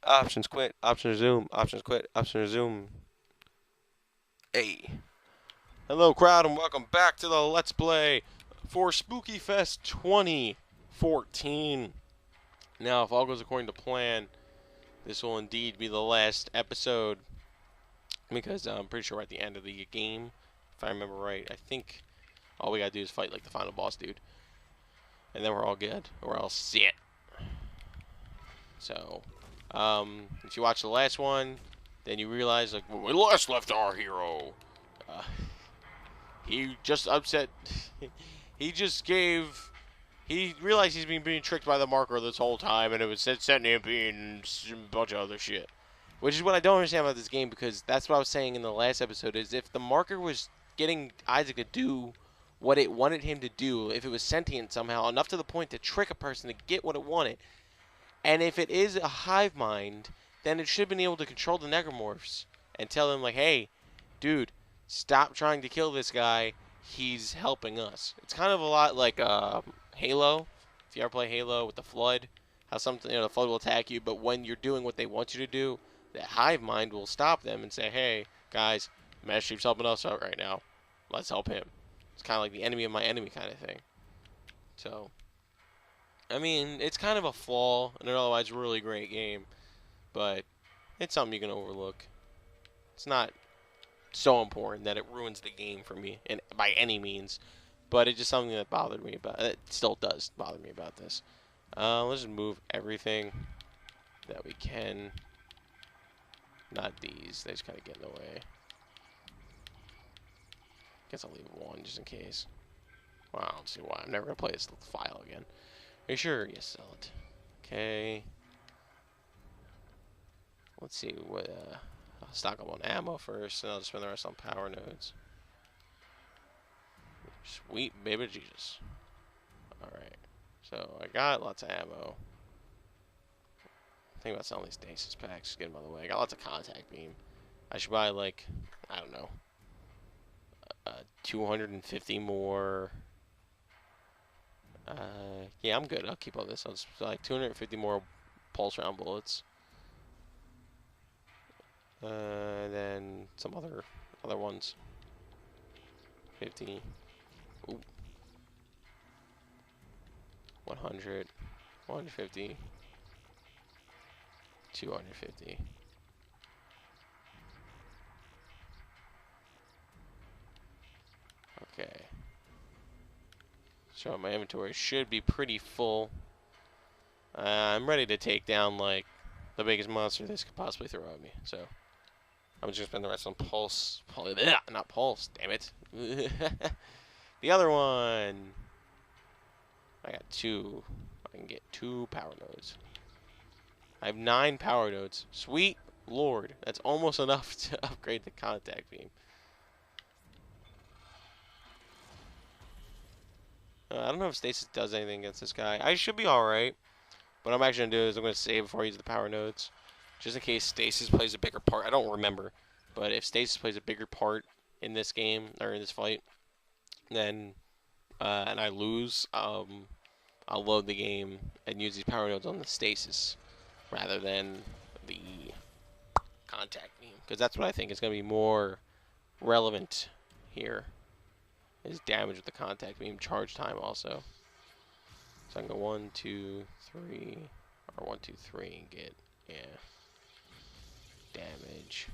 Options quit. Option resume. Options quit. Option resume. Hey. Hello, crowd, and welcome back to the Let's Play for Spookyfest 2014. Now, if all goes according to plan, this will indeed be the last episode because I'm pretty sure we're at the end of the game. If I remember right, I think all we gotta do is fight like the final boss dude, and then we're all good, or we're all set. So, if you watch the last one, then you realize like when we last left our hero, uh, he just upset. he just gave. He realized he's been being tricked by the marker this whole time, and it was sentient being a bunch of other shit. Which is what I don't understand about this game, because that's what I was saying in the last episode, is if the marker was getting Isaac to do what it wanted him to do, if it was sentient somehow, enough to the point to trick a person to get what it wanted, and if it is a hive mind, then it should have been able to control the necromorphs and tell them, like, hey, dude, stop trying to kill this guy. He's helping us. It's kind of a lot like Halo. If you ever play Halo with the Flood, how something, the Flood will attack you, but when you're doing what they want you to do, that hive mind will stop them and say, hey, guys, Master Chief's helping us out right now. Let's help him. It's kind of like the enemy of my enemy kind of thing. So, I mean, it's kind of a flaw in an otherwise really great game, but it's something you can overlook. It's not so important that it ruins the game for me, and by any means, but it's just something that bothered me about. It still does bother me about this. Let's just move everything that we can. Not these; they just kind of get in the way. Guess I'll leave one just in case. Well, I don't see why. I'm never gonna play this file again. Are you sure? Yes, sell it. Okay. Let's see what. I'll stock up on ammo first, and I'll just spend the rest on power nodes. Sweet baby Jesus. Alright. So, I got lots of ammo. Think about selling these stasis packs. Just get them out of the way. I got lots of contact beam. I should buy, like, I don't know, 250 more. Yeah, I'm good. I'll keep all this. I'll just buy like 250 more pulse round bullets. Then some other ones. 50. Ooh. 100. 150. 250. Okay. So my inventory should be pretty full. I'm ready to take down, like, the biggest monster this could possibly throw at me. So I'm just gonna spend the rest on pulse. Not pulse, damn it. The other one. I got 2. I can get 2 power nodes. I have 9 power nodes. Sweet Lord. That's almost enough to upgrade the contact beam. I don't know if stasis does anything against this guy. I should be alright. What I'm actually going to do is I'm going to save before I use the power nodes. Just in case stasis plays a bigger part. I don't remember. But if stasis plays a bigger part in this game, or in this fight, then, and I lose, I'll load the game and use these power nodes on the stasis rather than the contact beam. Because that's what I think is going to be more relevant here. Is damage with the contact beam, charge time also. So I can go 1, 2, 3, or 1, 2, 3 and get, yeah, damage.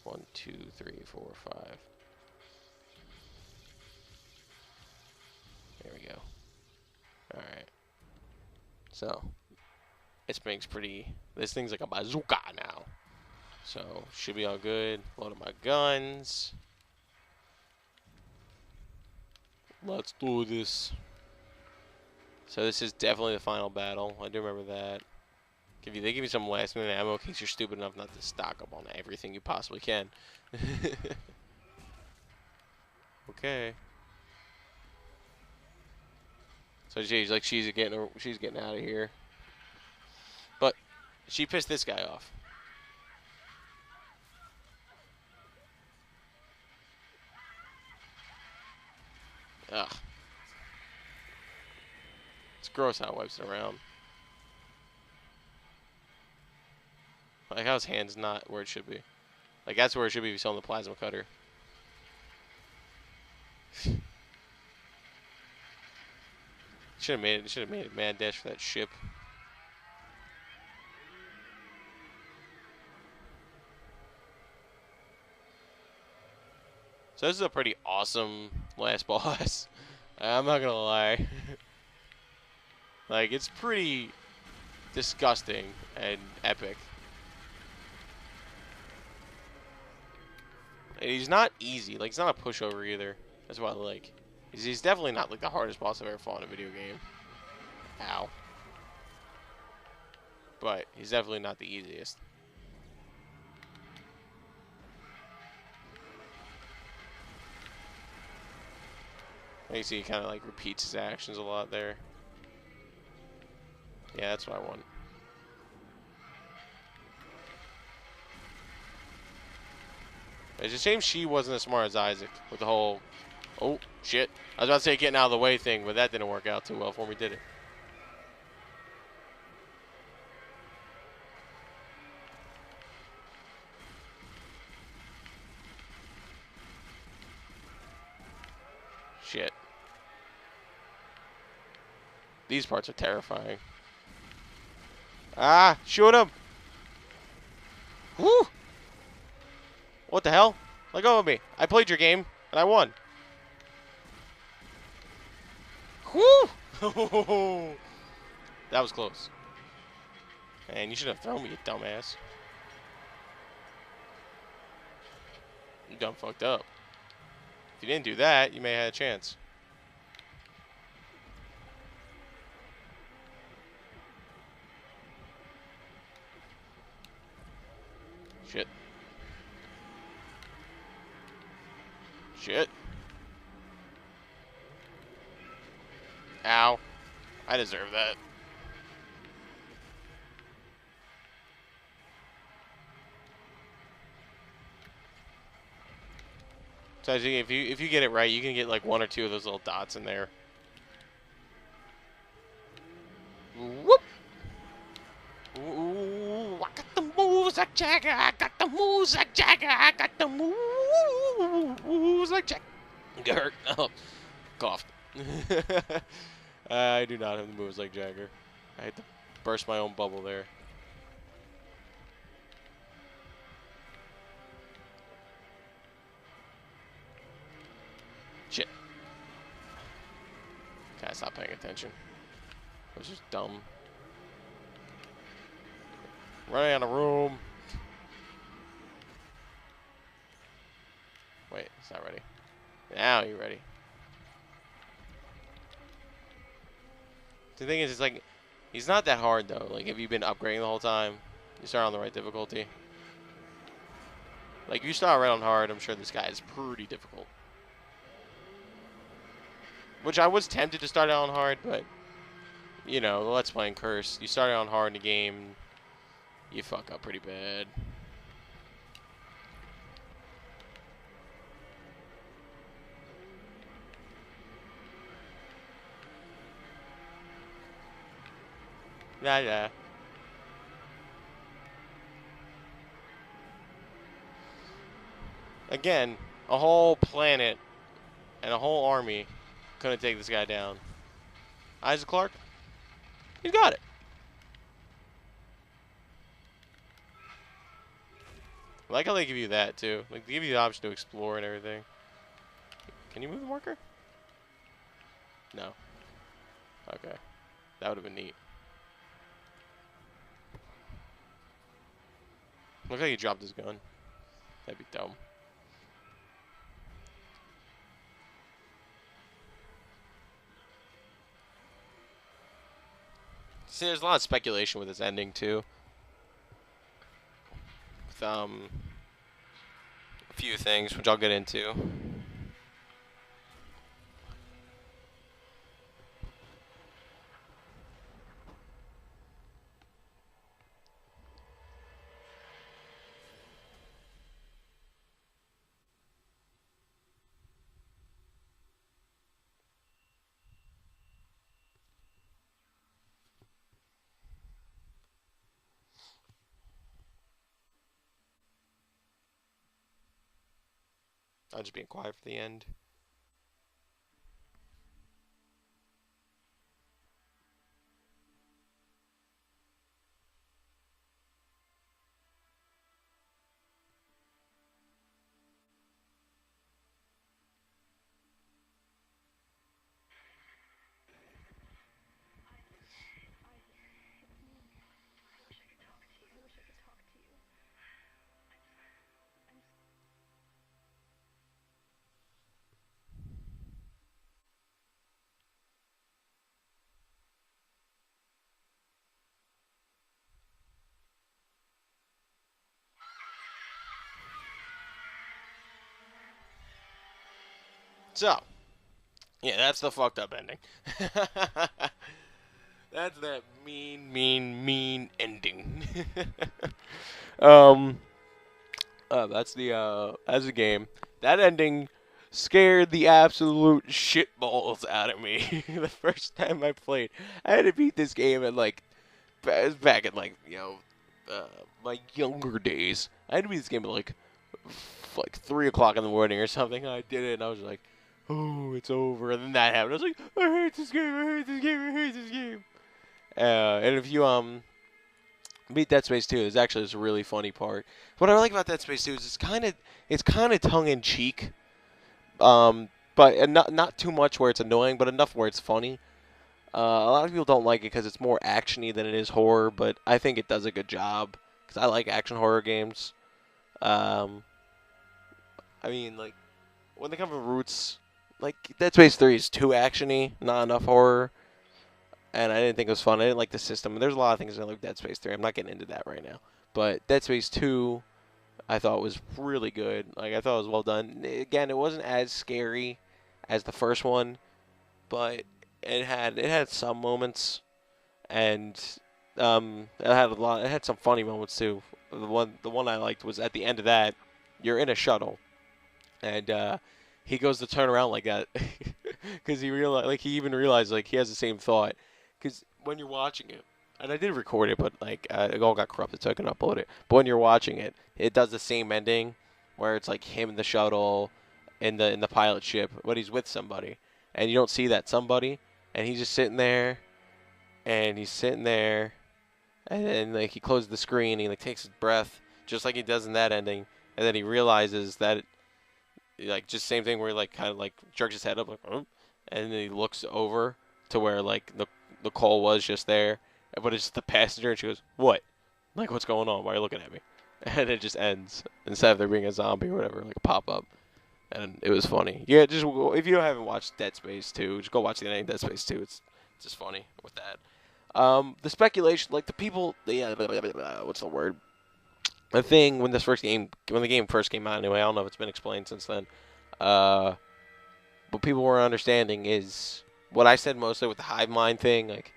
1, 2, 3, 4, 5. There we go. Alright. So, this thing's this thing's like a bazooka now. So, should be all good. Load up my guns. Let's do this. So this is definitely the final battle. I do remember that. They give you some last minute ammo in case you're stupid enough not to stock up on everything you possibly can. Okay. So she's like she's getting out of here. But she pissed this guy off. Ugh. It's gross how it wipes it around. his hand's not where it should be. Like, that's where it should be if he's selling the plasma cutter. Should have made it mad dash for that ship. So this is a pretty awesome last boss. I'm not gonna lie. Like, it's pretty disgusting and epic. And he's not easy. Like, he's not a pushover either. That's what I like. He's definitely not like the hardest boss I've ever fought in a video game. Ow. But he's definitely not the easiest. You see he kind of like repeats his actions a lot there. Yeah, that's what I want. It's a shame she wasn't as smart as Isaac with the whole, oh, shit. I was about to say getting out of the way thing, but that didn't work out too well for me, did it? Shit. These parts are terrifying. Ah, shoot him! Woo! What the hell? Let go of me. I played your game, and I won. Woo! That was close. Man, you should have thrown me, you dumbass. You done fucked up. If you didn't do that, you may have had a chance. Shit. Shit. Ow. I deserve that. So if you get it right, you can get like one or two of those little dots in there. Whoop! Ooh, I got the moves like Jagger. I got the moves like Jagger. I got the moves like Jagger. Get hurt. Oh, coughed. I do not have the moves like Jagger. I had to burst my own bubble there. Shit. Gotta stop paying attention. It was just dumb. Running out of room. Wait, it's not ready. Now you're ready. The thing is, it's like, he's not that hard though. Like, if you've been upgrading the whole time, you start on the right difficulty. Like, if you start right on hard, I'm sure this guy is pretty difficult. Which I was tempted to start out on hard, but, you know, the Let's Playing curse. You start out on hard in a game, you fuck up pretty bad. Yeah. Again, a whole planet and a whole army couldn't take this guy down. Isaac Clarke, he's got it. I like how they give you that too. Like, they give you the option to explore and everything. Can you move the marker? No. Okay. That would have been neat. Look how he dropped his gun. That'd be dumb. See, there's a lot of speculation with this ending too. With a few things which I'll get into. I'm just being quiet for the end. So, yeah, that's the fucked up ending. That's that mean, mean, mean ending. um, that's the game. That ending scared the absolute shitballs out of me. The first time I played, I had to beat this game at like back in like uh, my younger days. I had to beat this game at like 3 o'clock in the morning or something. I did it, and I was like, "Oh, it's over." And then that happened. I was like, "I hate this game. I hate this game. I hate this game." And if you beat Dead Space 2, is actually this really funny part. What I like about Dead Space 2 is it's kind of tongue in cheek, but not too much where it's annoying, but enough where it's funny. A lot of people don't like it because it's more actiony than it is horror, but I think it does a good job because I like action horror games. Um, I mean, like when they come from roots, like Dead Space 3 is too actiony, not enough horror, and I didn't think it was fun. I didn't like the system. There's a lot of things I like Dead Space 3. I'm not getting into that right now, but Dead Space 2 I thought was really good. Like I thought it was well done. Again, it wasn't as scary as the first one, but it had some moments, and it had a lot. It had some funny moments too. The one I liked was at the end of that. You're in a shuttle, and he goes to turn around like that because he even realized like he has the same thought because when you're watching it, and I did record it, but like it all got corrupted, so I couldn't upload it. But when you're watching it, it does the same ending where it's like him in the shuttle in the pilot ship, but he's with somebody, and you don't see that somebody, and he's just sitting there, and he's sitting there, and then like he closes the screen, and he like takes his breath, just like he does in that ending, and then he realizes that like just same thing where he like kind of like jerks his head up like, "Oh," and then he looks over to where like the call was just there, but it's just the passenger, and she goes, "What? Like what's going on? Why are you looking at me?" And it just ends instead of there being a zombie or whatever, like a pop up. And it was funny. Yeah, just if you haven't watched Dead Space 2, just go watch the ending of Dead Space 2. It's just funny with that. The speculation, like the people, what's the word? The thing when when the game first came out, anyway. I don't know if it's been explained since then. Uh, what people weren't understanding is what I said mostly with the hive mind thing. Like,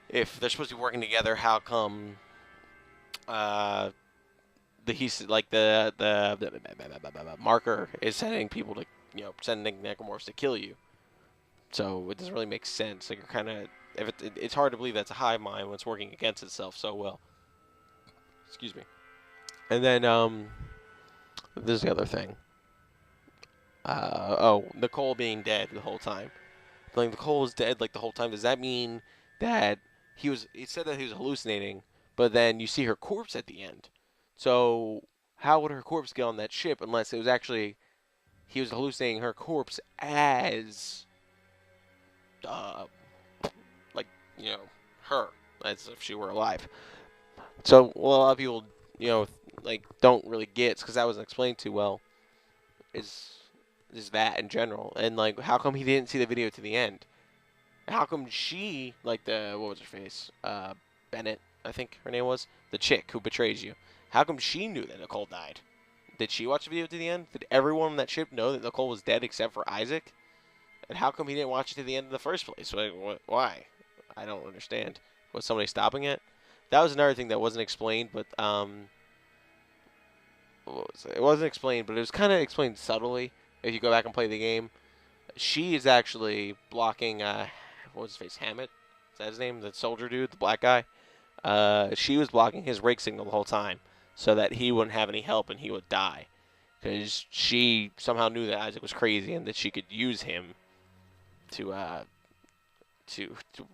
if they're supposed to be working together, how come uh, he's like the marker is sending people to sending necromorphs to kill you? So it doesn't really make sense. Like you're kind of if it's hard to believe that's a hive mind when it's working against itself so well. Excuse me. And then there's the other thing. Nicole being dead the whole time. Like Nicole was dead like the whole time. Does that mean that he said that he was hallucinating, but then you see her corpse at the end. So how would her corpse get on that ship unless it was actually he was hallucinating her corpse as uh like, her as if she were alive. So well, a lot of people, like don't really get because that wasn't explained too well. Is that in general, and like how come he didn't see the video to the end? How come she like the what was her face? Bennett, I think her name was the chick who betrays you. How come she knew that Nicole died? Did she watch the video to the end? Did everyone on that ship know that Nicole was dead except for Isaac? And how come he didn't watch it to the end in the first place? Like, why? I don't understand. Was somebody stopping it? That was another thing that wasn't explained, but it wasn't explained, but it was kind of explained subtly. If you go back and play the game, she is actually blocking. What was his face? Hammett? Is that his name? The soldier dude, the black guy. She was blocking his rig signal the whole time, so that he wouldn't have any help and he would die. because she somehow knew that Isaac was crazy and that she could use him to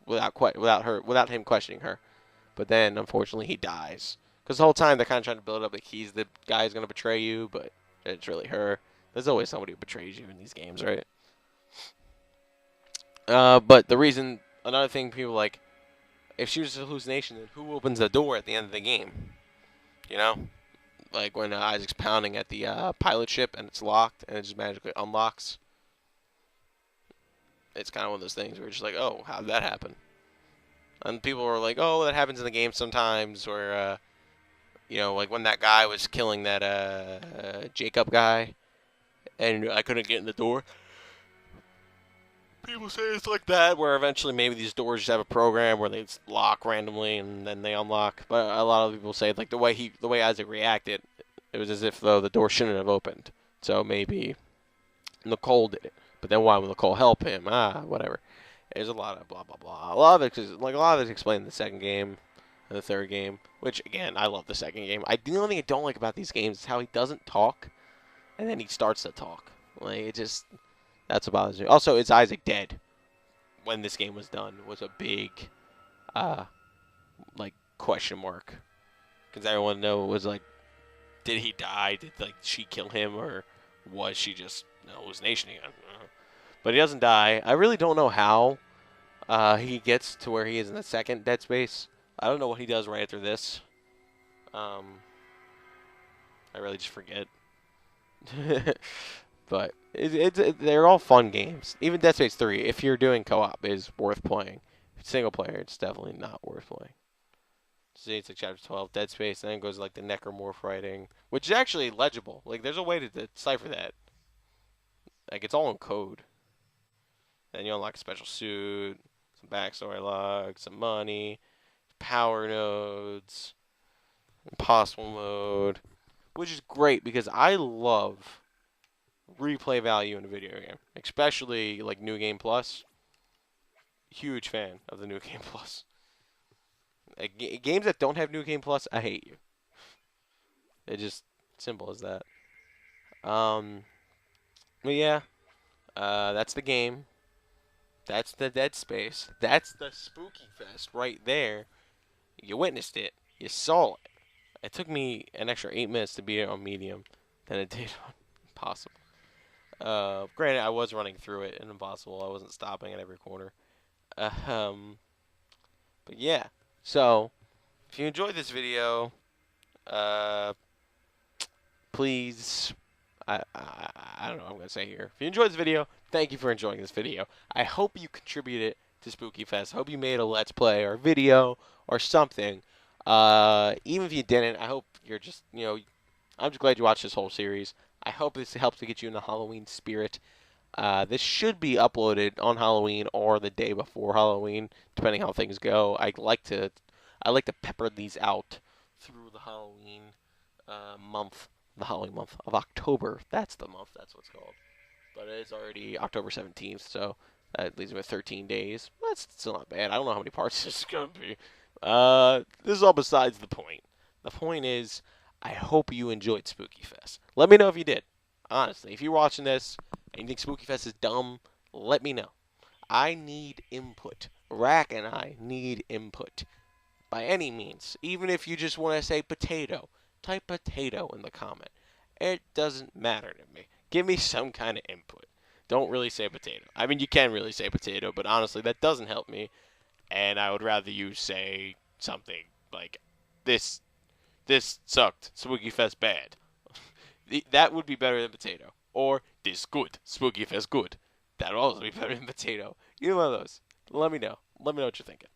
without him questioning her. But then unfortunately he dies because the whole time they're kind of trying to build up like he's the guy who's gonna betray you, but it's really her. There's always somebody who betrays you in these games, right? But another thing people like, if she was a hallucination, then who opens the door at the end of the game? You know, like when Isaac's pounding at the pilot ship and it's locked and it just magically unlocks. It's kind of one of those things where you're just like, oh, how did that happen? And people were like, oh, that happens in the game sometimes, or like when that guy was killing that Jacob guy, and I couldn't get in the door. People say it's like that, where eventually maybe these doors just have a program where they lock randomly and then they unlock. But a lot of people say like the way Isaac reacted, it was as if though the door shouldn't have opened. So maybe Nicole did it, but then why would Nicole help him? Whatever. There's a lot of blah blah blah. A lot of it's explained in the second game and the third game, which again I love the second game. The only thing I don't like about these games is how he doesn't talk, and then he starts to talk. Like it just. That's what bothers me. Also, is Isaac dead when this game was done? Was a big, question mark. Because everyone was like, did he die? Did she kill him, or was she just an hallucination again? But he doesn't die. I really don't know how he gets to where he is in the second Dead Space. I don't know what he does right after this. I really just forget. But they're all fun games. Even Dead Space 3, if you're doing co-op, is worth playing. Single player, it's definitely not worth playing. See, it's like Chapter 12, Dead Space, and then it goes like the necromorph writing, which is actually legible. Like, there's a way to decipher that. Like, it's all in code. Then you unlock a special suit, some backstory logs, some money, power nodes, impossible mode, which is great because I love replay value in a video game, especially like New Game Plus. Huge fan of the New Game Plus. Games that don't have New Game Plus, I hate you. It's just simple as that. But yeah, that's the game. That's the Dead Space. That's the Spookyfest right there. You witnessed it. You saw it. It took me an extra 8 minutes to be on medium than it did on impossible. Granted, I was running through it in impossible. I wasn't stopping at every corner. But yeah. So, if you enjoyed this video, please, I don't know what I'm going to say here. If you enjoyed this video, thank you for enjoying this video. I hope you contributed to Spookyfest. I hope you made a Let's Play or video or something. Even if you didn't, I hope you're just, I'm just glad you watched this whole series. I hope this helps to get you in the Halloween spirit. This should be uploaded on Halloween or the day before Halloween, depending how things go. I like to pepper these out through the Halloween month, the Halloween month of October. That's the month. That's what it's called. But it is already October 17th, so that leaves me with 13 days. That's still not bad. I don't know how many parts this is gonna be. This is all besides the point. The point is, I hope you enjoyed Spookyfest. Let me know if you did. Honestly, if you're watching this and you think Spookyfest is dumb, let me know. I need input. Rack and I need input. By any means. Even if you just want to say potato, type potato in the comment. It doesn't matter to me. Give me some kind of input. Don't really say potato. I mean, you can really say potato, but honestly, that doesn't help me. And I would rather you say something like, this sucked. Spookyfest bad. That would be better than potato. Or, this good. Spookyfest good. That would also be better than potato. Either one of those. Let me know. Let me know what you're thinking.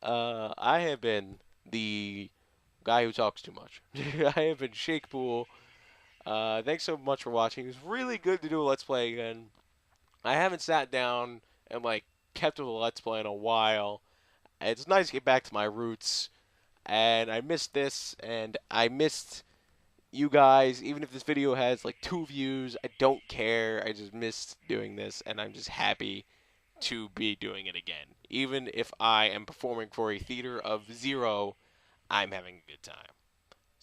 I have been the guy who talks too much. I have been Shakepool. Thanks so much for watching. It was really good to do a Let's Play again. I haven't sat down and, kept with a Let's Play in a while. It's nice to get back to my roots. And I missed this, and I missed you guys. Even if this video has, 2 views, I don't care. I just missed doing this, and I'm just happy to be doing it again. Even if I am performing for a theater of 0, I'm having a good time.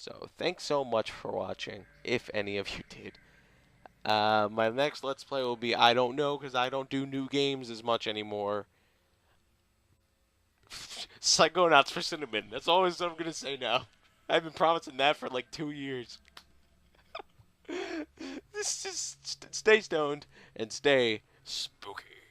So thanks so much for watching, if any of you did. My next Let's Play will be I don't know, because I don't do new games as much anymore. Psychonauts for Cinnamon. That's always what I'm going to say now. I've been promising that for like 2 years. This is stay stoned and stay spooky.